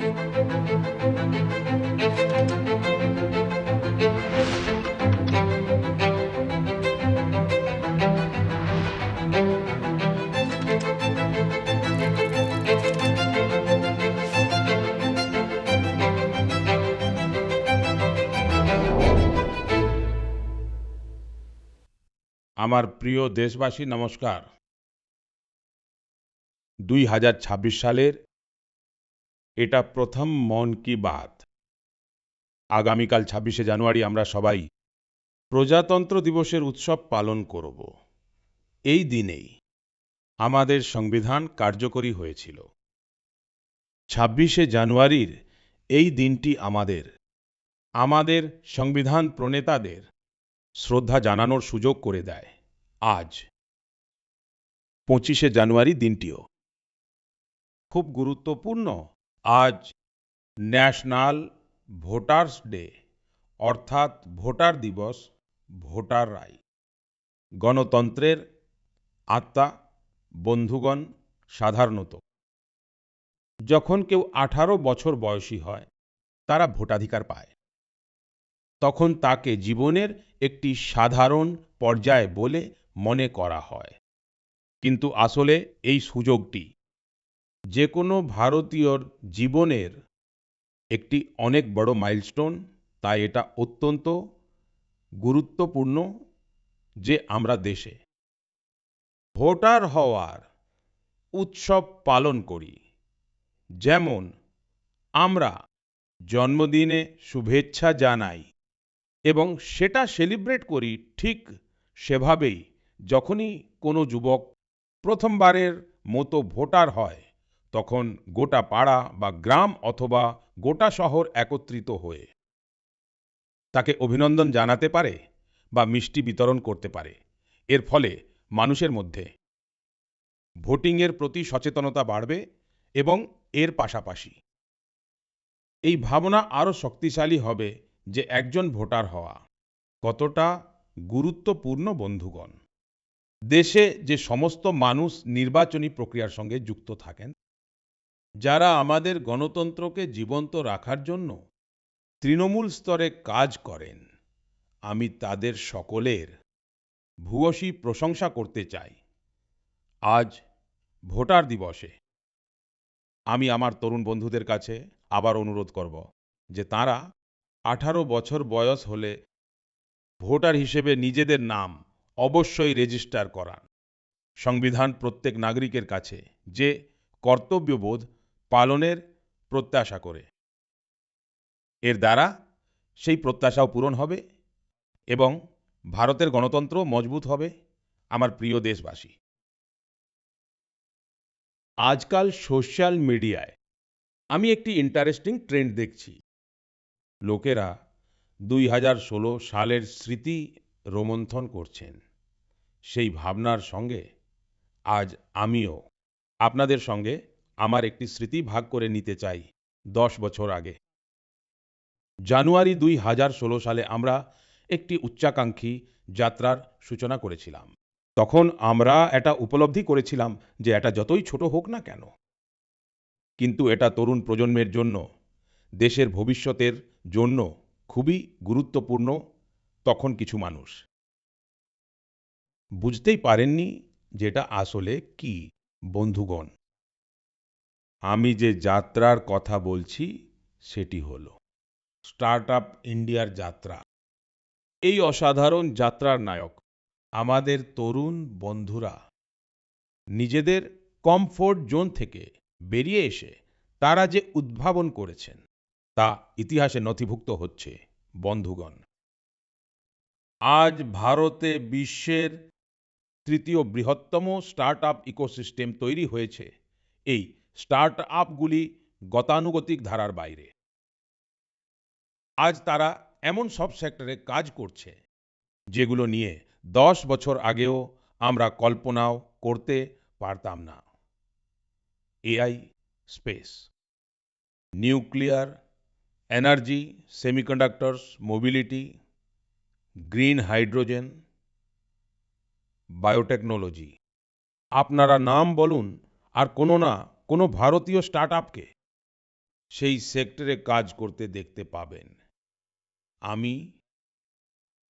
আমার প্রিয় দেশবাসী নমস্কার। 2026 সালের এটা প্রথম মন কি বাত। আগামীকাল 26শে জানুয়ারি আমরা সবাই প্রজাতন্ত্র দিবসের উৎসব পালন করব। এই দিনেই আমাদের সংবিধান কার্যকরী হয়েছিল। 26শে জানুয়ারির এই দিনটি আমাদের সংবিধান প্রণেতাদের শ্রদ্ধা জানানোর সুযোগ করে দেয়। আজ 25শে জানুয়ারি দিনটিও খুব গুরুত্বপূর্ণ। আজ ন্যাশনাল ভোটার্স ডে অর্থাৎ ভোটার দিবস, ভোটার রায়। গণতন্ত্রের আত্মা বন্ধুগণ, সাধারণত যখন কেউ 18 বছর বয়সী হয় তারা ভোটাধিকার পায়। তখন তাকে জীবনের একটি সাধারণ পর্যায় বলে মনে করা হয়। কিন্তু আসলে এই সুযোগটি যে কোনো ভারতীয়র জীবনের একটি অনেক বড় মাইলস্টোন। তাই এটা অত্যন্ত গুরুত্বপূর্ণ যে আমরা দেশে ভোটার হওয়ার উৎসব পালন করি। যেমন আমরা জন্মদিনে শুভেচ্ছা জানাই এবং সেটা সেলিব্রেট করি, ঠিক সেভাবেই যখনই কোনো যুবক প্রথমবারের মতো ভোটার হয় তখন গোটা পাড়া বা গ্রাম অথবা গোটা শহর একত্রিত হয়ে তাকে অভিনন্দন জানাতে পারে বা মিষ্টি বিতরণ করতে পারে। এর ফলে মানুষের মধ্যে ভোটিংয়ের প্রতি সচেতনতা বাড়বে এবং এর পাশাপাশি এই ভাবনা আরও শক্তিশালী হবে যে একজন ভোটার হওয়া কতটা গুরুত্বপূর্ণ। বন্ধুগণ, দেশে যে সমস্ত মানুষ নির্বাচনী প্রক্রিয়ার সঙ্গে যুক্ত থাকেন, যারা আমাদের গণতন্ত্রকে জীবন্ত রাখার জন্য তৃণমূল স্তরে কাজ করেন, আমি তাদের সকলের ভূয়সী প্রশংসা করতে চাই। আজ ভোটার দিবসে আমি আমার তরুণ বন্ধুদের কাছে আবার অনুরোধ করব যে তারা 18 বছর বয়স হলে ভোটার হিসেবে নিজেদের নাম অবশ্যই রেজিস্টার করান। সংবিধান প্রত্যেক নাগরিকের কাছে যে কর্তব্যবোধ পালনের প্রত্যাশা করে, এর দ্বারা সেই প্রত্যাশাও পূরণ হবে এবং ভারতের গণতন্ত্র মজবুত হবে। আমার প্রিয় দেশবাসী, আজকাল সোশ্যাল মিডিয়ায় আমি একটি ইন্টারেস্টিং ট্রেন্ড দেখছি। লোকেরা 2016 সালের স্মৃতি রোমন্থন করছেন। সেই ভাবনার সঙ্গে আজ আমিও আপনাদের সঙ্গে আমার একটি স্মৃতি ভাগ করে নিতে চাই। 10 বছর আগে জানুয়ারি 2016 সালে আমরা একটি উচ্চাকাঙ্ক্ষী যাত্রার সূচনা করেছিলাম। তখন আমরা এটা উপলব্ধি করেছিলাম যে এটা যতই ছোট হোক না কেন, কিন্তু এটা তরুণ প্রজন্মের জন্য, দেশের ভবিষ্যতের জন্য খুবই গুরুত্বপূর্ণ। তখন কিছু মানুষ বুঝতেই পারেননি যে এটা আসলে কি। বন্ধুগণ, আমি যে যাত্রার কথা বলছি সেটি হলো স্টার্ট আপ ইন্ডিয়ার যাত্রা। এই অসাধারণ যাত্রার নায়ক আমাদের তরুণ বন্ধুরা। নিজেদের কমফোর্ট জোন থেকে বেরিয়ে এসে তারা যে উদ্ভাবন করেছেন তা ইতিহাসে নথিভুক্ত হচ্ছে। বন্ধুগণ, আজ ভারতে বিশ্বের তৃতীয় বৃহত্তম স্টার্ট আপ ইকোসিস্টেম তৈরি হয়েছে। এই স্টার্ট আপগুলি গতানুগতিক ধারার বাইরে। আজ তারা এমন সব সেক্টরে কাজ করছে যেগুলো নিয়ে 10 বছর আগেও আমরা কল্পনাও করতে পারতাম না। AI, space, nuclear energy, semiconductors, mobility, green hydrogen, biotechnology. আপনারা নাম বলুন আর কোনো না কোনো ভারতীয় স্টার্ট আপকে সেই সেক্টরে কাজ করতে দেখতে পাবেন। আমি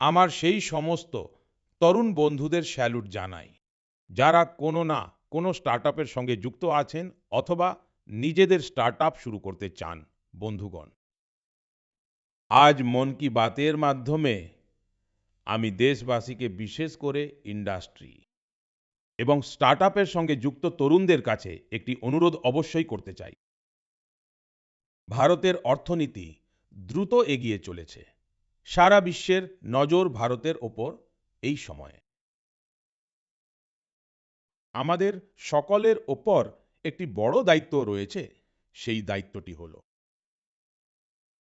আমার সেই সমস্ত তরুণ বন্ধুদের স্যালুট জানাই, যারা কোনো না কোনো স্টার্টআপের সঙ্গে যুক্ত আছেন অথবা নিজেদের স্টার্টআপ শুরু করতে চান। বন্ধুগণ, আজ মন কি বাতের মাধ্যমে আমি দেশবাসীকে, বিশেষ করে ইন্ডাস্ট্রি এবং স্টার্টআপের সঙ্গে যুক্ত তরুণদের কাছে একটি অনুরোধ অবশ্যই করতে চাই। ভারতের অর্থনীতি দ্রুত এগিয়ে চলেছে। সারা বিশ্বের নজর ভারতের ওপর এই সময়ে। আমাদের সকলের ওপর একটি বড় দায়িত্ব রয়েছে। সেই দায়িত্বটি হলো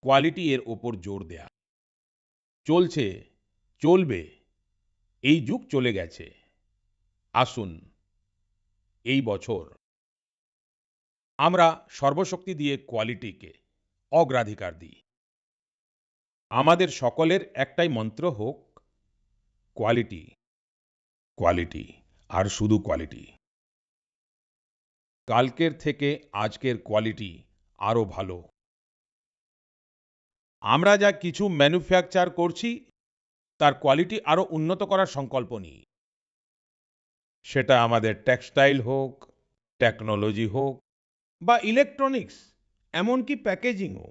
কোয়ালিটি এর ওপর জোর দেয়া। চলছে, চলবে, এই যুগ চলে গেছে। আসুন এই বছর আমরা সর্বশক্তি দিয়ে কোয়ালিটিকে অগ্রাধিকার দিই। আমাদের সকলের একটাই মন্ত্র হোক, কোয়ালিটি, কোয়ালিটি আর শুধু কোয়ালিটি। কালকের থেকে আজকের কোয়ালিটি আরো ভালো। আমরা যা কিছু ম্যানুফ্যাকচার করছি তার কোয়ালিটি আরো উন্নত করার সংকল্প নিই। সেটা আমাদের টেক্সটাইল হোক, টেকনোলজি হোক বা ইলেকট্রনিক্স, এমনকি প্যাকেজিংও।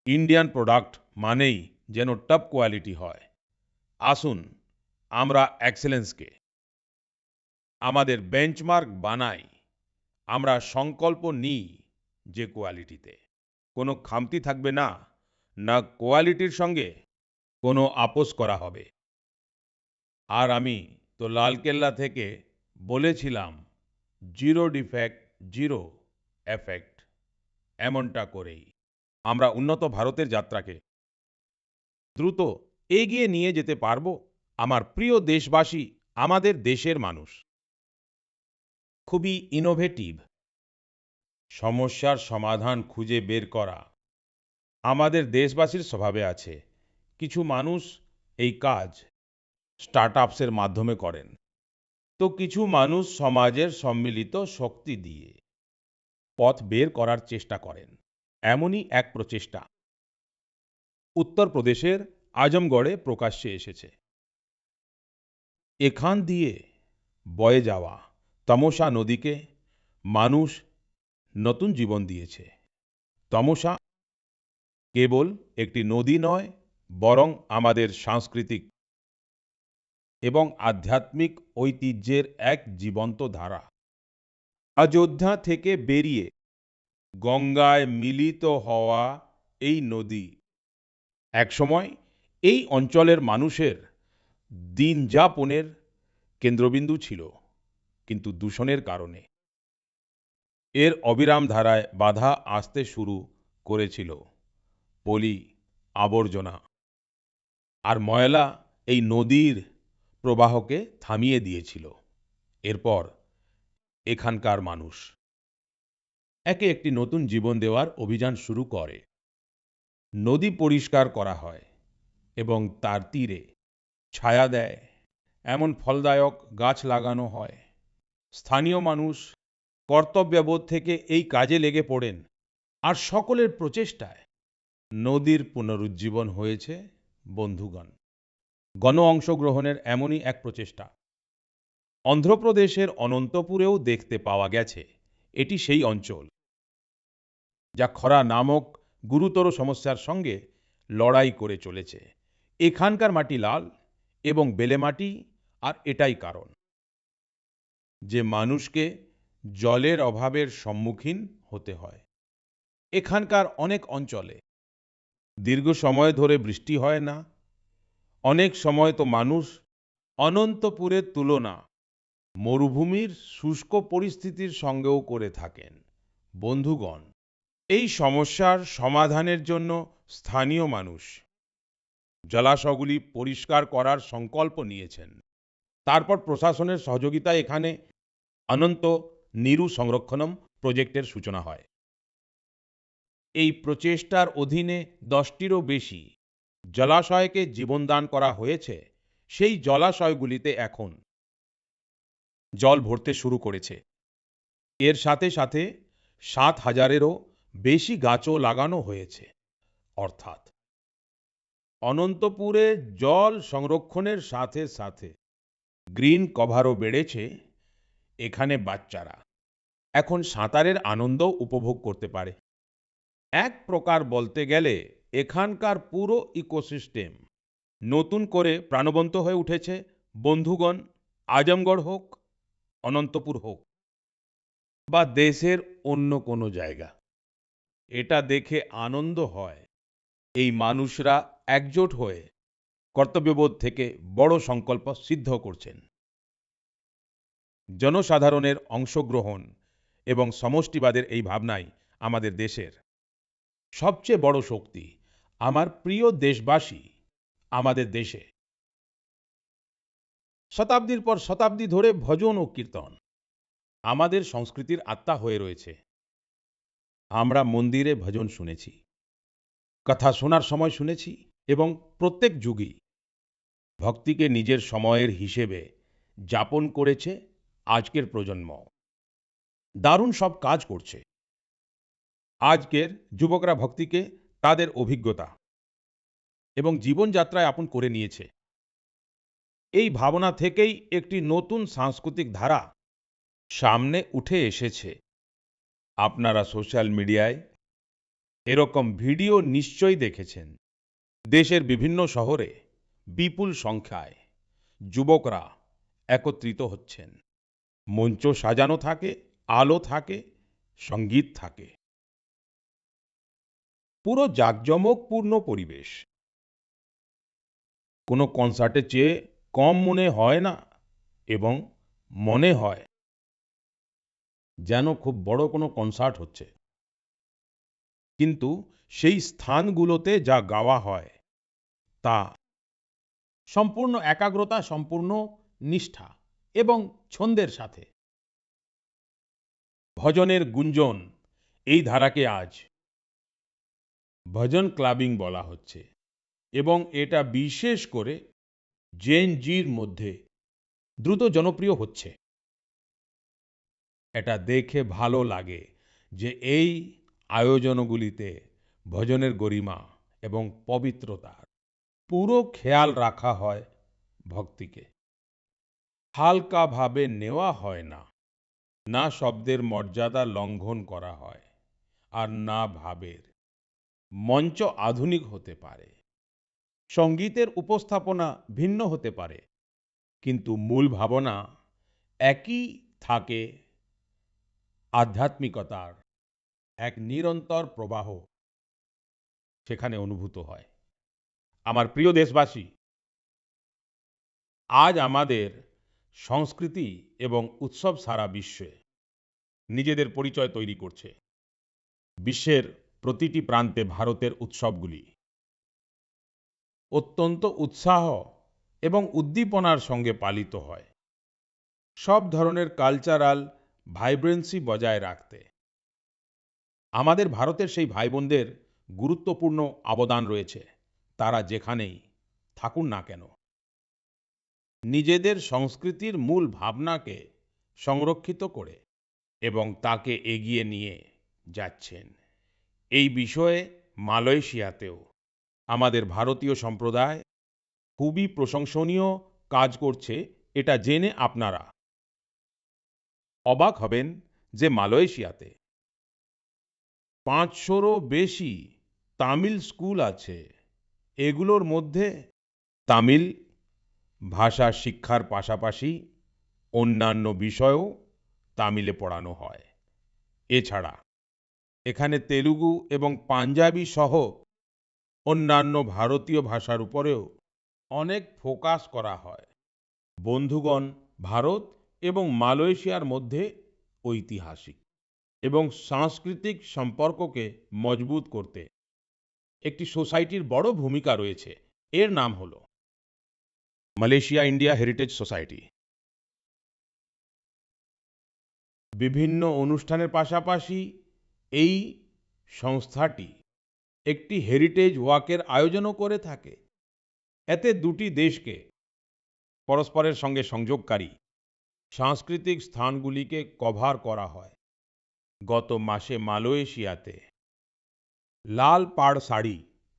ইন্ডিয়ান প্রোডাক্ট মানেই যেন টপ কোয়ালিটি হয়। আসুন আমরা এক্সেলেন্সকে আমাদের বেঞ্চমার্ক বানাই। আমরা সংকল্প নিই যে কোয়ালিটিতে কোনো খামতি থাকবে না, না কোয়ালিটির সঙ্গে কোনো আপোস করা হবে। আর আমি তো লালকেল্লা থেকে বলেছিলাম, জিরো ডিফেক্ট, জিরো এফেক্ট। এমনটা করেই আমরা উন্নত ভারতের যাত্রাকে দ্রুত এগিয়ে নিয়ে যেতে পারবো। আমার প্রিয় দেশবাসী, আমাদের দেশের মানুষ খুবই ইনোভেটিভ। সমস্যার সমাধান খুঁজে বের করা আমাদের দেশবাসীর স্বভাবে আছে। কিছু মানুষ এই কাজ স্টার্টআপসের মাধ্যমে করেন, তো কিছু মানুষ সমাজের সম্মিলিত শক্তি দিয়ে পথ বের করার চেষ্টা করেন। এমনই এক প্রচেষ্টা উত্তরপ্রদেশের আজমগড়ে প্রকাশ্যে এসেছে। এখান দিয়ে বয়ে যাওয়া তমসা নদীকে মানুষ নতুন জীবন দিয়েছে। তমসা কেবল একটি নদী নয়, বরং আমাদের সাংস্কৃতিক এবং আধ্যাত্মিক ঐতিহ্যের এক জীবন্ত ধারা। অযোধ্যা থেকে বেরিয়ে গঙ্গায় মিলিত হওয়া এই নদী একসময় এই অঞ্চলের মানুষের দিনযাপনের কেন্দ্রবিন্দু ছিল, কিন্তু দূষণের কারণে এর অবিরাম ধারায় বাধা আসতে শুরু করেছিল। পলি, আবর্জনা আর ময়লা এই নদীর প্রবাহকে থামিয়ে দিয়েছিল। এরপর এখানকার মানুষ একে একটি নতুন জীবন দেওয়ার অভিযান শুরু করে। নদী পরিষ্কার করা হয় এবং তার তীরে ছায়া দেয় এমন ফলদায়ক গাছ লাগানো হয়। স্থানীয় মানুষ কর্তব্যবোধ থেকে এই কাজে লেগে পড়েন, আর সকলের প্রচেষ্টায় নদীর পুনরুজ্জীবন হয়েছে। বন্ধুগণ, গণ অংশগ্রহণের এমনই এক প্রচেষ্টা অন্ধ্রপ্রদেশের অনন্তপুরেও দেখতে পাওয়া গেছে। এটি সেই অঞ্চল যা খরা নামক গুরুতর সমস্যার সঙ্গে লড়াই করে চলেছে। এখানকার মাটি লাল এবং বেলে মাটি, আর এটাই কারণ যে মানুষকে জলের অভাবের সম্মুখীন হতে হয়। এখানকার অনেক অঞ্চলে দীর্ঘ সময় ধরে বৃষ্টি হয় না। অনেক সময় তো মানুষ অনন্তপুরের তুলনা মরুভূমির শুষ্ক পরিস্থিতির সঙ্গেও করে থাকেন। বন্ধুগণ, এই সমস্যার সমাধানের জন্য স্থানীয় মানুষ জলাশয়গুলি পরিষ্কার করার সংকল্প নিয়েছেন। তারপর প্রশাসনের সহযোগিতায় এখানে অনন্ত নীরু সংরক্ষণম প্রজেক্টের সূচনা হয়। এই প্রচেষ্টার অধীনে 10টিরও বেশি জলাশয়কে জীবনদান করা হয়েছে। সেই জলাশয়গুলিতে এখন জল ভরতে শুরু করেছে। এর সাথে সাথে 7,000-এরও বেশি গাছও লাগানো হয়েছে। অর্থাৎ অনন্তপুরে জল সংরক্ষণের সাথে সাথে গ্রিন কভারও বেড়েছে। এখানে বাচ্চারা এখন সাঁতারের আনন্দ উপভোগ করতে পারে। এক প্রকার বলতে গেলে এখানকার পুরো ইকোসিস্টেম নতুন করে প্রাণবন্ত হয়ে উঠেছে। বন্ধুগণ, আজমগড় হোক, অনন্তপুর হোক বা দেশের অন্য কোনো জায়গা, এটা দেখে আনন্দ হয় এই মানুষরা একজোট হয়ে কর্তব্যবোধ থেকে বড় সংকল্প সিদ্ধ করছেন। জনসাধারণের অংশগ্রহণ এবং সমষ্টিবাদের এই ভাবনাই আমাদের দেশের সবচেয়ে বড় শক্তি। আমার প্রিয় দেশবাসী, আমাদের দেশে শতাব্দীর পর শতাব্দী ধরে ভজন ও কীর্তন আমাদের সংস্কৃতির আত্মা হয়ে রয়েছে। আমরা মন্দিরে ভজন শুনেছি, কথা শোনার সময় শুনেছি এবং প্রত্যেক যুগই ভক্তিকে নিজের সময়ের হিসেবে যাপন করেছে আজকের প্রজন্ম। দারুণ সব কাজ করছে। আজকের যুবকরা ভক্তিকে তাদের অভিজ্ঞতা এবং জীবনযাত্রায় আপন করে নিয়েছে। এই ভাবনা থেকেই একটি নতুন সাংস্কৃতিক ধারা সামনে উঠে এসেছে। আপনারা সোশ্যাল মিডিয়ায় এরকম ভিডিও নিশ্চয়ই দেখেছেন। দেশের বিভিন্ন শহরে বিপুল সংখ্যায় যুবকরা একত্রিত হচ্ছেন। মঞ্চ সাজানো থাকে, আলো থাকে, সঙ্গীত থাকে, পুরো জাঁকজমকপূর্ণ পরিবেশ। কোনো কনসার্টের চেয়ে কম মনে হয় না এবং মনে হয় যেন খুব বড় কোনো কনসার্ট হচ্ছে। কিন্তু সেই স্থানগুলোতে যা গাওয়া হয় তা সম্পূর্ণ একাগ্রতা, সম্পূর্ণ নিষ্ঠা এবং ছন্দের সাথে। ভজনের গুঞ্জন এই ধারাকে আজ ভজন ক্লাবিং বলা হচ্ছে এবং এটা বিশেষ করে জেন জির মধ্যে দ্রুত জনপ্রিয় হচ্ছে। এটা দেখে ভালো লাগে যে এই আয়োজনগুলিতে ভজনের গরিমা এবং পবিত্রতার পুরো খেয়াল রাখা হয়। ভক্তিকে হালকাভাবে নেওয়া হয় না, না শব্দের মর্যাদা লঙ্ঘন করা হয়, আর না ভাবের। মঞ্চ আধুনিক হতে পারে, সঙ্গীতের উপস্থাপনা ভিন্ন হতে পারে, কিন্তু মূল ভাবনা একই থাকে। আধ্যাত্মিকতার এক নিরন্তর প্রবাহ সেখানে অনুভূত হয়। আমার প্রিয় দেশবাসী, আজ আমাদের সংস্কৃতি এবং উৎসব সারা বিশ্বে নিজেদের পরিচয় তৈরি করছে। বিশ্বের প্রতিটি প্রান্তে ভারতের উৎসবগুলি অত্যন্ত উৎসাহ এবং উদ্দীপনার সঙ্গে পালিত হয়, সব ধরনের কালচারাল ভাইব্রেন্সি বজায় রাখতে। আমাদের ভারতের সেই ভাই বোনদের গুরুত্বপূর্ণ অবদান রয়েছে। তারা যেখানেই থাকুন না কেন, নিজেদের সংস্কৃতির মূল ভাবনাকে সংরক্ষিত করে এবং তাকে এগিয়ে নিয়ে যাচ্ছেন। এই বিষয়ে মালয়েশিয়াতেও আমাদের ভারতীয় সম্প্রদায় খুবই প্রশংসনীয় কাজ করছে। এটা জেনে আপনারা অবাক হবেন যে মালয়েশিয়াতে 500রও বেশি তামিল স্কুল আছে। এগুলোর মধ্যে তামিল ভাষা শিক্ষার পাশাপাশি অন্যান্য বিষয়ও তামিলে পড়ানো হয়। এছাড়া এখানে তেলুগু এবং পাঞ্জাবি সহ অন্যান্য ভারতীয় ভাষার উপরেও অনেক ফোকাস করা হয়। বন্ধুগণ, ভারত এবং মালয়েশিয়ার মধ্যে ঐতিহাসিক এবং সাংস্কৃতিক সম্পর্ককে মজবুত করতে একটি সোসাইটির বড় ভূমিকা রয়েছে। এর নাম হলো মালয়েশিয়া ইন্ডিয়া হেরিটেজ সোসাইটি। বিভিন্ন অনুষ্ঠানের পাশাপাশি এই সংস্থাটি একটি হেরিটেজ ওয়াকের আয়োজনও করে থাকে। এতে দুটি দেশকে পরস্পরের সঙ্গে সংযোগকারী সাংস্কৃতিক স্থানগুলিকে কভার করা হয়। গত মাসে মালয়েশিয়াতে লাল পাড় শাড়ি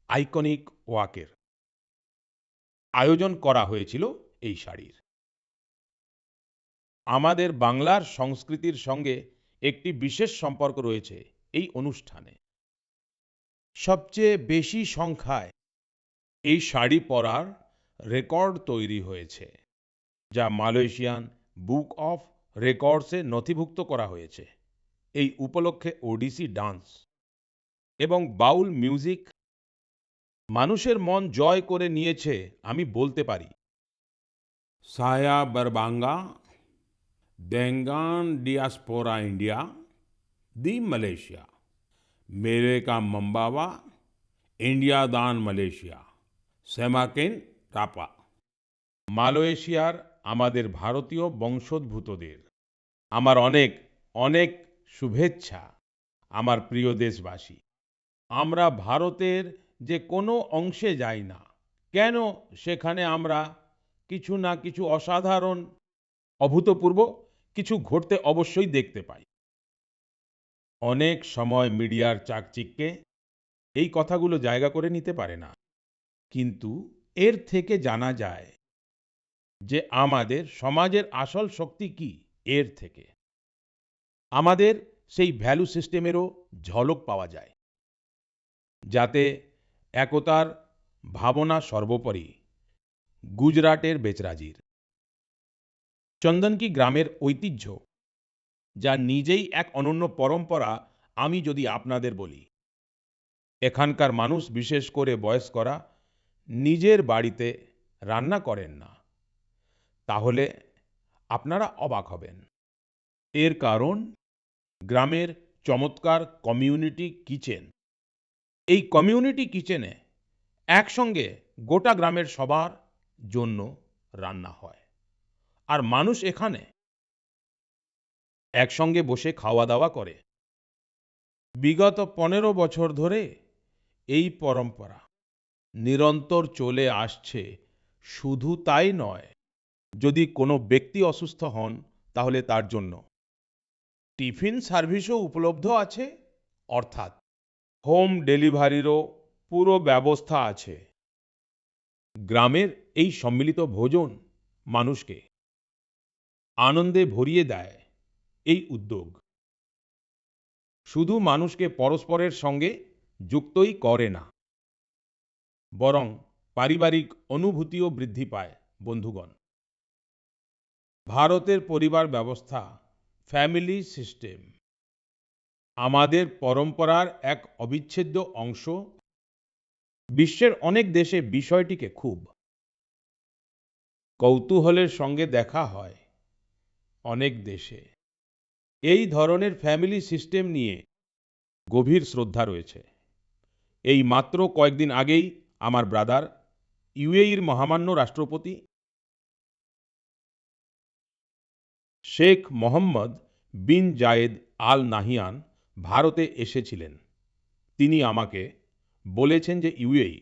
আইকনিক ওয়াকের আয়োজন করা হয়েছিল এই শাড়ির। আমাদের বাংলার সংস্কৃতির সঙ্গে একটি বিশেষ সম্পর্ক রয়েছে এই অনুষ্ঠানে। সবচেয়ে বেশি সংখ্যায় এই শাড়ি পরার রেকর্ড তৈরি হয়েছে, যা মালয়েশিয়ান বুক অফ রেকর্ডসে নথিভুক্ত করা হয়েছে। এই উপলক্ষে ওডিসি ডান্স এবং বাউল মিউজিক মানুষের মন জয় করে নিয়েছে আমি বলতে পারি। Saya berbangga dengan diaspora India di Malaysia. Mereka membawa India dan Malaysia semakin rapat. মালয়েশিয়ার আমাদের ভারতীয় বংশোদ্ভূতদের আমার অনেক অনেক শুভেচ্ছা। আমার প্রিয় দেশবাসী, আমরা ভারতের যে কোনো অংশে যাই না কেন, সেখানে আমরা কিছু না কিছু অসাধারণ, অভূতপূর্ব কিছু ঘটতে অবশ্যই দেখতে পাই। অনেক সময় মিডিয়ার চাকচিক্যে এই কথাগুলো জায়গা করে নিতে পারে না, কিন্তু এর থেকে জানা যায় যে আমাদের সমাজের আসল শক্তি কি। এর থেকে আমাদের সেই ভ্যালু সিস্টেমেরও ঝলক পাওয়া যায়, যাতে একতার ভাবনা সর্বোপরি। গুজরাটের বেচরাজির চন্দনকি গ্রামের ঐতিহ্য, যা নিজেই এক অনন্য পরম্পরা। আমি যদি আপনাদের বলি, এখানকার মানুষ, বিশেষ করে বয়স্করা, নিজের বাড়িতে রান্না করেন না, তাহলে আপনারা অবাক হবেন। এর কারণ গ্রামের চমৎকার কমিউনিটি কিচেন। এই কমিউনিটি কিচেনে একসঙ্গে গোটা গ্রামের সবার জন্য রান্না হয়, আর মানুষ এখানে একসঙ্গে বসে খাওয়া দাওয়া করে। বিগত 15 বছর ধরে এই পরম্পরা নিরন্তর চলে আসছে। শুধু তাই নয়, যদি কোনো ব্যক্তি অসুস্থ হন, তাহলে তার জন্য টিফিন সার্ভিসও উপলব্ধ আছে, অর্থাৎ হোম ডেলিভারিরও পুরো ব্যবস্থা আছে। গ্রামের এই সম্মিলিত ভোজন মানুষকে আনন্দে ভরিয়ে দেয়। এই উদ্যোগ শুধু মানুষকে পরস্পরের সঙ্গে যুক্তই করে না, বরং পারিবারিক অনুভূতিও বৃদ্ধি পায়। বন্ধুগণ, ভারতের পরিবার ব্যবস্থা, ফ্যামিলি সিস্টেম, আমাদের পরম্পরার এক অবিচ্ছেদ্য অংশ। বিশ্বের অনেক দেশে বিষয়টিকে খুব কৌতূহলের সঙ্গে দেখা হয়। অনেক দেশে এই ধরনের ফ্যামিলি সিস্টেম নিয়ে গভীর শ্রদ্ধা রয়েছে। এই মাত্র কয়েকদিন আগেই আমার ব্রাদার, ইউএইর মহামান্য রাষ্ট্রপতি শেখ মোহাম্মদ বিন জায়েদ আল নাহিয়ান ভারতে এসেছিলেন। তিনি আমাকে বলেছেন যে UAE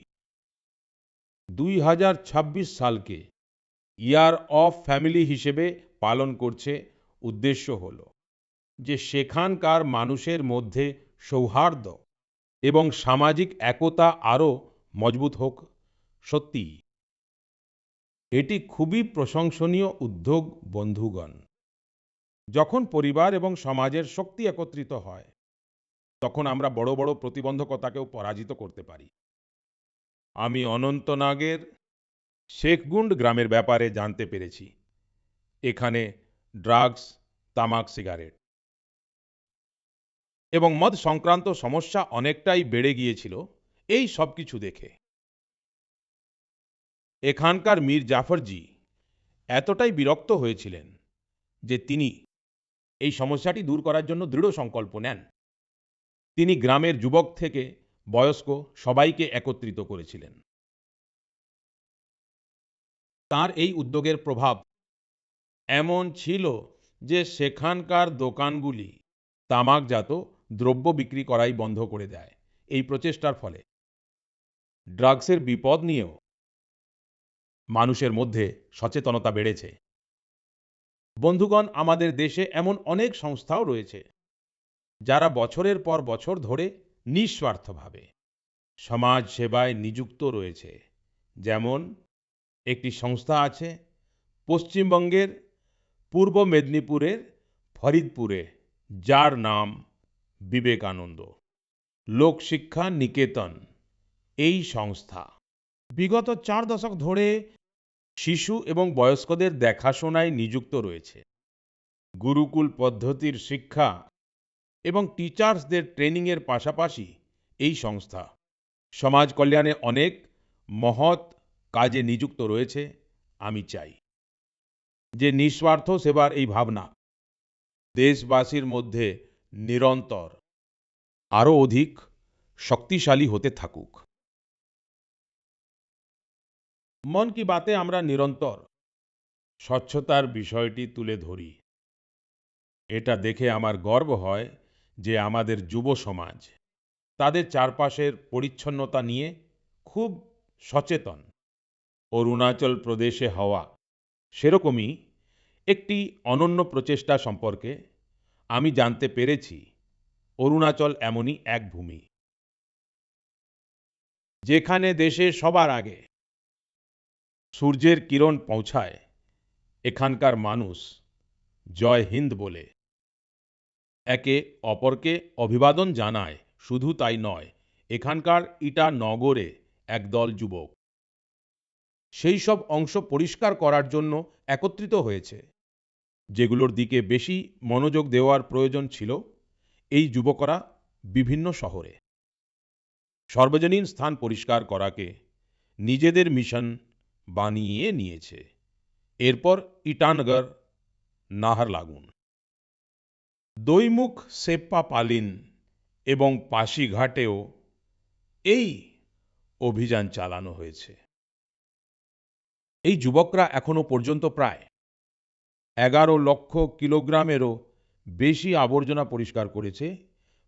2026 Salkia year of family হিসেবে পালন করছে। উদ্দেশ্য হলো যে সেখানকার মানুষের মধ্যে সৌহার্দ্য এবং সামাজিক একতা আরও মজবুত হোক। সত্যি এটি খুবই প্রশংসনীয় উদ্যোগ। বন্ধুগণ, যখন পরিবার এবং সমাজের শক্তি একত্রিত হয়, তখন আমরা বড় বড় প্রতিবন্ধকতাকেও পরাজিত করতে পারি। আমি অনন্তনাগের শেখগুন্ড গ্রামের ব্যাপারে জানতে পেরেছি। এখানে ড্রাগস, তামাক, সিগারেট এবং মদ সংক্রান্ত সমস্যা অনেকটাই বেড়ে গিয়েছিল। এই সব কিছু দেখে এখানকার মীর জাফরজি এতটাই বিরক্ত হয়েছিলেন যে তিনি এই সমস্যাটি দূর করার জন্য দৃঢ় সংকল্প নেন। তিনি গ্রামের যুবক থেকে বয়স্ক সবাইকে একত্রিত করেছিলেন। তার এই উদ্যোগের প্রভাব এমন ছিল যে সেখানকার দোকানগুলি তামাকজাত দ্রব্য বিক্রি করাই বন্ধ করে দেয়। এই প্রচেষ্টার ফলে ড্রাগসের বিপদ নিয়েও মানুষের মধ্যে সচেতনতা বেড়েছে। বন্ধুগণ, আমাদের দেশে এমন অনেক সংস্থাও রয়েছে যারা বছরের পর বছর ধরে নিঃস্বার্থভাবে সমাজ সেবায় নিযুক্ত রয়েছে। যেমন একটি সংস্থা আছে পশ্চিমবঙ্গের পূর্ব মেদিনীপুরের ফরিদপুরে, যার নাম বিবেকানন্দ লোকশিক্ষা নিকেতন। এই সংস্থা বিগত 4 দশক ধরে শিশু এবং বয়স্কদের দেখাশোনায় নিযুক্ত রয়েছে। গুরুকুল পদ্ধতির শিক্ষা এবং টিচার্সদের ট্রেনিংয়ের পাশাপাশি এই সংস্থা সমাজ কল্যাণে অনেক মহৎ কাজে নিযুক্ত রয়েছে। আমি চাই যে নিঃস্বার্থ সেবার এই ভাবনা দেশবাসীর মধ্যে নিরন্তর আরো অধিক শক্তিশালী হতে থাকুক। মন কি বাতে আমরা নিরন্তর স্বচ্ছতার বিষয়টি তুলে ধরি। এটা দেখে আমার গর্ব হয় যে আমাদের যুব সমাজ তাদের চারপাশের পরিচ্ছন্নতা নিয়ে খুব সচেতন। অরুণাচল প্রদেশে হওয়া সেরকমই একটি অনন্য প্রচেষ্টা সম্পর্কে আমি জানতে পেরেছি। অরুণাচল এমনই এক ভূমি যেখানে দেশে সবার আগে সূর্যের কিরণ পৌঁছায়। এখানকার মানুষ জয় হিন্দ বলে একে অপরকে অভিবাদন জানায়। শুধু তাই নয়, এখানকার ইটানগরে একদল যুবক সেই সব অংশ পরিষ্কার করার জন্য একত্রিত হয়েছে যেগুলোর দিকে বেশি মনোযোগ দেওয়ার প্রয়োজন ছিল। এই যুবকরা বিভিন্ন শহরে সর্বজনীন স্থান পরিষ্কার করাকে নিজেদের মিশন বানিয়ে নিয়েছে। এরপর ইটানগর, নাহারলাগুন, দৈমুখ, সেপ্পা পালিন এবং পাশিঘাটেও এই অভিযান চালানো হয়েছে। এই যুবকরা এখনো পর্যন্ত প্রায় 11 লক্ষ কিলোগ্রামেরও বেশি আবর্জনা পরিষ্কার করেছে।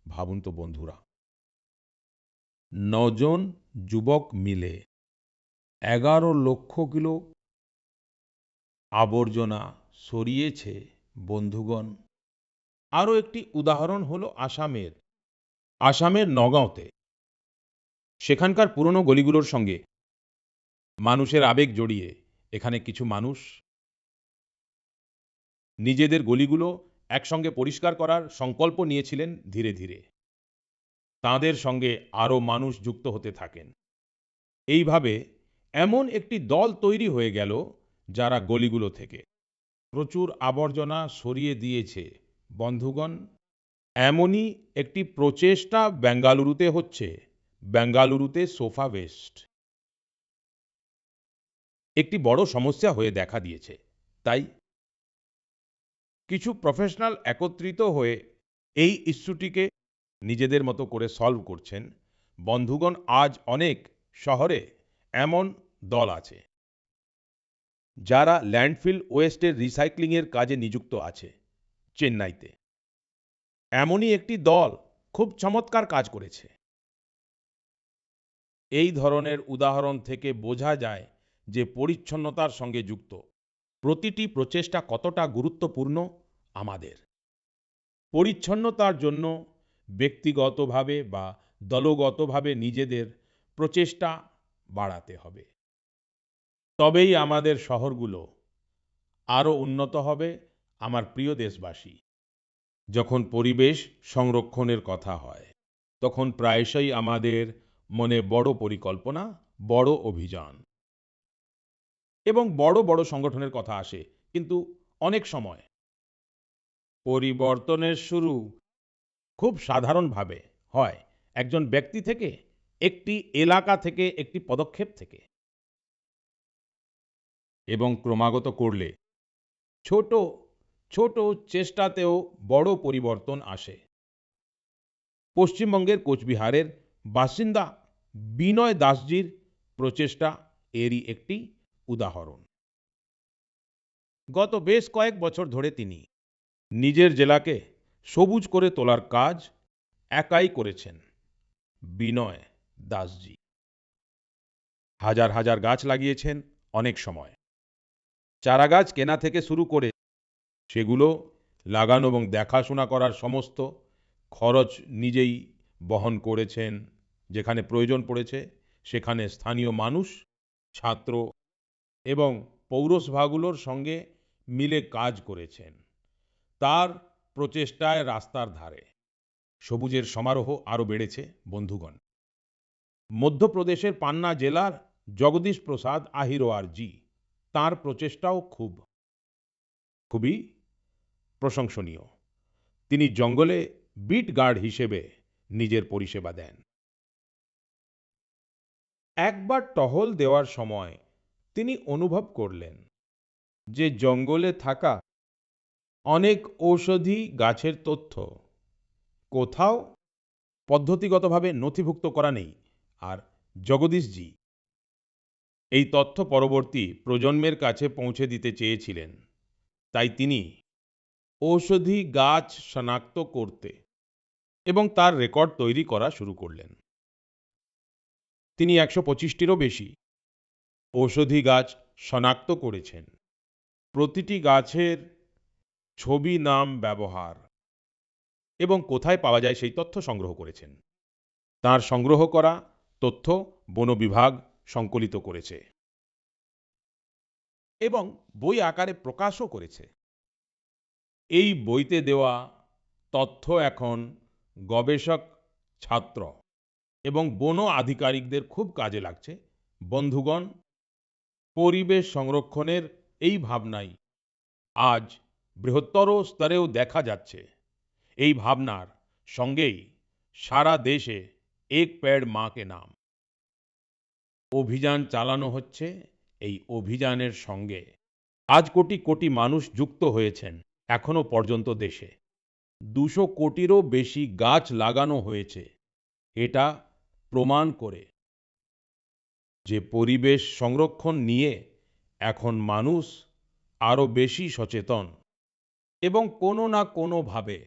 ভাবুন তো বন্ধুরা, 9 জন যুবক মিলে 11 লক্ষ কিলো আবর্জনা সরিয়েছে। বন্ধুগণ, আরও একটি উদাহরণ হলো আসামের নগাঁওতে। সেখানকার পুরনো গলিগুলোর সঙ্গে মানুষের আবেগ জড়িয়ে এখানে কিছু মানুষ নিজেদের গলিগুলো একসঙ্গে পরিষ্কার করার সংকল্প নিয়েছিলেন। ধীরে ধীরে তাদের সঙ্গে আরও মানুষ যুক্ত হতে থাকেন। এইভাবে এমন একটি দল তৈরি হয়ে গেল যারা গলিগুলো থেকে প্রচুর আবর্জনা সরিয়ে দিয়েছে। বন্ধুগণ, এমনই একটি প্রচেষ্টা বেঙ্গালুরুতে হচ্ছে। বেঙ্গালুরুতে সোফা ওয়েস্ট একটি বড় সমস্যা হয়ে দেখা দিয়েছে। তাই কিছু প্রফেশনাল একত্রিত হয়ে এই ইস্যুটিকে নিজেদের মতো করে সলভ করছেন। বন্ধুগণ, আজ অনেক শহরে এমন দল আছে যারা ল্যান্ডফিল ওয়েস্টের রিসাইক্লিংয়ের কাজে নিযুক্ত আছে। চেন্নাইতে এমনই একটি দল খুব চমৎকার কাজ করেছে। এই ধরনের উদাহরণ থেকে বোঝা যায় যে পরিচ্ছন্নতার সঙ্গে যুক্ত প্রতিটি প্রচেষ্টা কতটা গুরুত্বপূর্ণ। আমাদের পরিচ্ছন্নতার জন্য ব্যক্তিগতভাবে বা দলগতভাবে নিজেদের প্রচেষ্টা বাড়াতে হবে। তবেই আমাদের শহরগুলো আরও উন্নত হবে। আমার প্রিয় দেশবাসী, যখন পরিবেশ সংরক্ষণের কথা হয় তখন প্রায়শই আমাদের মনে বড় পরিকল্পনা, বড় অভিযান এবং বড় বড় সংগঠনের কথা আসে। কিন্তু অনেক সময় পরিবর্তনের শুরু খুব সাধারণভাবে হয় একজন ব্যক্তি থেকে, একটি এলাকা থেকে, একটি পদক্ষেপ থেকে। এবং ক্রমাগত করলে ছোট ছোট চেষ্টাতেও বড় পরিবর্তন আসে। পশ্চিমবঙ্গের কোচবিহারের বাসিন্দা বিনয় দাসজির প্রচেষ্টা এরই একটি উদাহরণ। গত বেশ কয়েক বছর ধরে তিনি নিজের জেলাকে সবুজ করে তোলার কাজ একাই করেছেন। বিনয় দাসজি হাজার হাজার গাছ লাগিয়েছেন। অনেক সময় চারা গাছ কেনা থেকে শুরু করে সেগুলো লাগানো এবং দেখাশোনা করার সমস্ত খরচ নিজেই বহন করেছেন। যেখানে প্রয়োজন পড়েছে সেখানে স্থানীয় মানুষ, ছাত্র এবং পৌরসভাগুলোর সঙ্গে মিলে কাজ করেছেন। তার প্রচেষ্টায় রাস্তার ধারে সবুজের সমারোহ আরও বেড়েছে। বন্ধুগণ, মধ্যপ্রদেশের পান্না জেলার জগদীশ প্রসাদ আহিরোয়ার জি, তাঁর প্রচেষ্টাও খুবই প্রশংসনীয়। তিনি জঙ্গলে বিট গার্ড হিসেবে নিজের পরিষেবা দেন। একবার টহল দেওয়ার সময় তিনি অনুভব করলেন যে জঙ্গলে থাকা অনেক ঔষধি গাছের তথ্য কোথাও পদ্ধতিগতভাবে নথিভুক্ত করা নেই। আর জগদীশজি এই তথ্য পরবর্তী প্রজন্মের কাছে পৌঁছে দিতে চেয়েছিলেন। তাই তিনি ঔষধি গাছ শনাক্ত করতে এবং তার রেকর্ড তৈরি করা শুরু করলেন। তিনি 125টিরও বেশি ঔষধি গাছ শনাক্ত করেছেন। প্রতিটি গাছের ছবি, নাম, ব্যবহার এবং কোথায় পাওয়া যায় সেই তথ্য সংগ্রহ করেছেন। তার সংগ্রহ করা তথ্য বন বিভাগ সংকলিত করেছে এবং বই আকারে প্রকাশও করেছে। এই বইতে দেওয়া তথ্য এখন গবেষক, ছাত্র এবং বন আধিকারিকদের খুব কাজে লাগছে। বন্ধুগণ, পরিবেশ সংরক্ষণের এই ভাবনাই আজ বৃহত্তর স্তরেও দেখা যাচ্ছে। এই ভাবনার সঙ্গেই সারা দেশে এক পেড় মা কে নাম অভিযান চালানো হচ্ছে। এই অভিযানের সঙ্গে আজ কোটি কোটি মানুষ যুক্ত হয়েছেন। এখনো পর্যন্ত দেশে 200 কোটিরও বেশি গাছ লাগানো হয়েছে। এটা প্রমাণ করে যে পরিবেশ সংরক্ষণ নিয়ে এখন মানুষ আরো বেশি সচেতন এবং কোনো না কোনোভাবে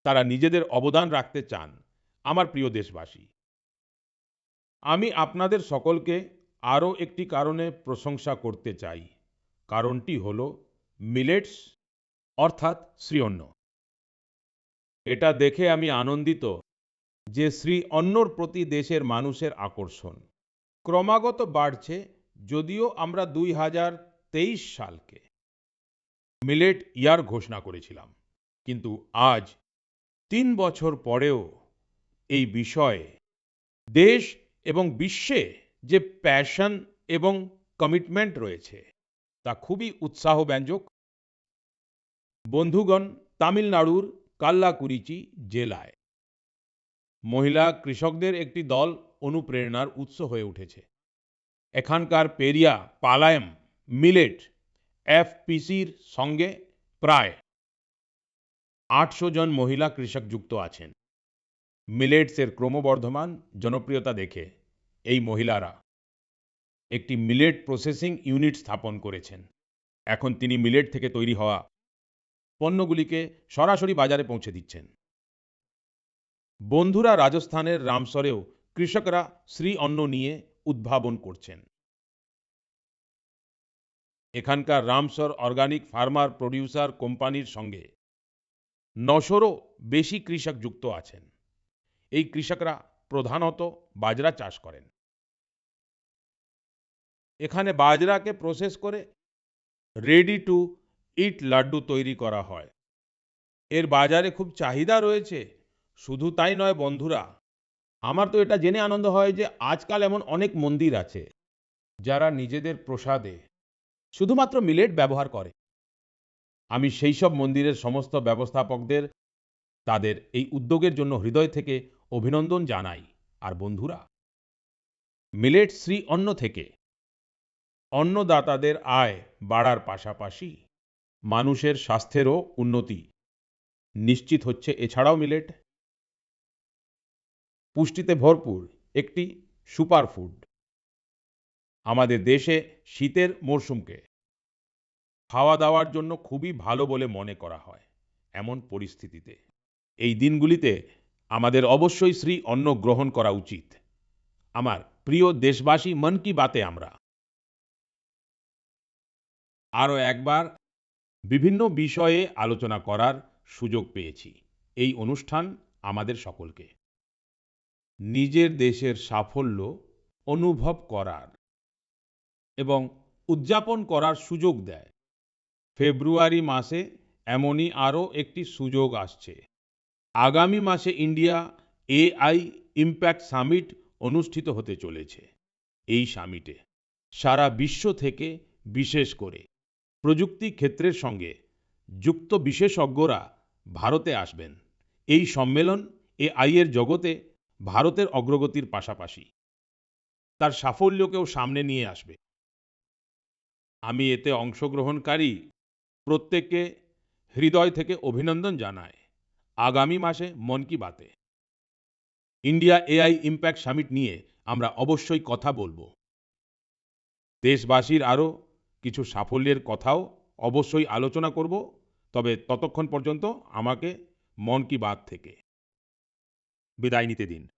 তারা নিজেদের অবদান রাখতে চান। আমার প্রিয় দেশবাসী, আমি আপনাদের সকলকে আরো একটি কারণে প্রশংসা করতে চাই। কারণটি হলো মিলেটস অর্থাৎ শ্রী অন্ন। এটা দেখে আমি আনন্দিত যে শ্রী অন্নর প্রতি দেশের মানুষের আকর্ষণ ক্রমাগত বাড়ছে। যদিও আমরা 2023 সালকে মিলেট ইয়ার ঘোষণা করেছিলাম, কিন্তু আজ 3 বছর পরেও এই বিষয়ে দেশ এবং বিশ্বে যে প্যাশন এবং কমিটমেন্ট রয়েছে তা খুবই উৎসাহব্যঞ্জক। বন্ধুগণ, তামিলনাড়ুর কাল্লাকুরিচি জেলায় মহিলা কৃষকদের একটি দল অনুপ্রেরণার উৎস হয়ে উঠেছে। এখানকার পেরিয়া পালায়াম মিলেট এফপিসির সঙ্গে প্রায় 800 জন মহিলা কৃষক যুক্ত আছেন। মিলেটসের ক্রমবর্ধমান জনপ্রিয়তা দেখে এই মহিলারা একটি মিলেট প্রসেসিং ইউনিট স্থাপন করেছেন। এখন তিনি মিলেট থেকে তৈরি হওয়া পণ্যগুলিকে সরাসরি বাজারে পৌঁছে দিচ্ছেন। বন্ধুরা, রাজস্থানের রামসরেও কৃষকরা শ্রী অন্ন নিয়ে উদ্ভাবন করছেন। এখানকার রামসর অর্গানিক ফার্মার প্রডিউসার কোম্পানির সঙ্গে 900রও বেশি কৃষক যুক্ত আছেন। এই কৃষকরা প্রধানত বাজরা চাষ করেন। এখানে বাজরাকে প্রসেস করে রেডি টু ইট লাড্ডু তৈরি করা হয়। এর বাজারে খুব চাহিদা রয়েছে। শুধু তাই নয় বন্ধুরা, আমার তো এটা জেনে আনন্দ হয় যে আজকাল এমন অনেক মন্দির আছে যারা নিজেদের প্রসাদে শুধুমাত্র মিলেট ব্যবহার করে। আমি সেই সব মন্দিরের সমস্ত ব্যবস্থাপকদের তাদের এই উদ্যোগের জন্য হৃদয় থেকে অভিনন্দন জানাই। আর বন্ধুরা, মিলেট শ্রী অন্ন থেকে অন্নদাতাদের আয় বাড়ার পাশাপাশি মানুষের স্বাস্থ্যেরও উন্নতি নিশ্চিত হচ্ছে। এছাড়াও মিলেট পুষ্টিতে ভরপুর একটি সুপারফুড। আমাদের দেশে শীতের মরশুমকে খাওয়া দাওয়ার জন্য খুবই ভালো বলে মনে করা হয়। এমন পরিস্থিতিতে এই দিনগুলিতে আমাদের অবশ্যই শ্রী অন্ন গ্রহণ করা উচিত। আমার প্রিয় দেশবাসী, মন কি বাতে আমরা আরও একবার বিভিন্ন বিষয়ে আলোচনা করার সুযোগ পেয়েছি। এই অনুষ্ঠান আমাদের সকলকে নিজের দেশের সাফল্য অনুভব করার এবং উদযাপন করার সুযোগ দেয়। ফেব্রুয়ারি মাসে এমনই আরও একটি সুযোগ আসছে। আগামী মাসে ইন্ডিয়া এআই ইম্প্যাক্ট সামিট অনুষ্ঠিত হতে চলেছে। এই সামিটে সারা বিশ্ব থেকে বিশেষ করে প্রযুক্তি ক্ষেত্রের সঙ্গে যুক্ত বিশেষজ্ঞরা ভারতে আসবেন। এই সম্মেলন এআই এর জগতে ভারতের অগ্রগতির পাশাপাশি তার সাফল্যকেও সামনে নিয়ে আসবে। আমি এতে অংশগ্রহণকারী প্রত্যেককে হৃদয় থেকে অভিনন্দন জানাই। আগামী মাসে মন কি বাতে ইন্ডিয়া এআই ইম্প্যাক্ট সামিট নিয়ে আমরা অবশ্যই কথা বলবো। দেশবাসীর আরও কিছু সাফল্যের কথাও অবশ্যই আলোচনা করব। তবে ততক্ষণ পর্যন্ত আমাকে মন কি বাত থেকে বিদায় নিতে দিন।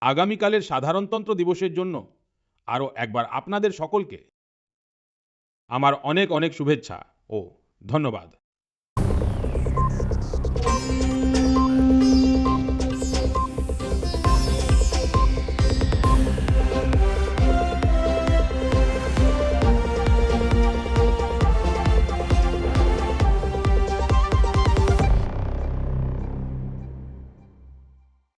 আগামীকালের সাধারণতন্ত্র দিবসের জন্য আরও একবার আপনাদের সকলকে আমার অনেক অনেক শুভেচ্ছা ও ধন্যবাদ।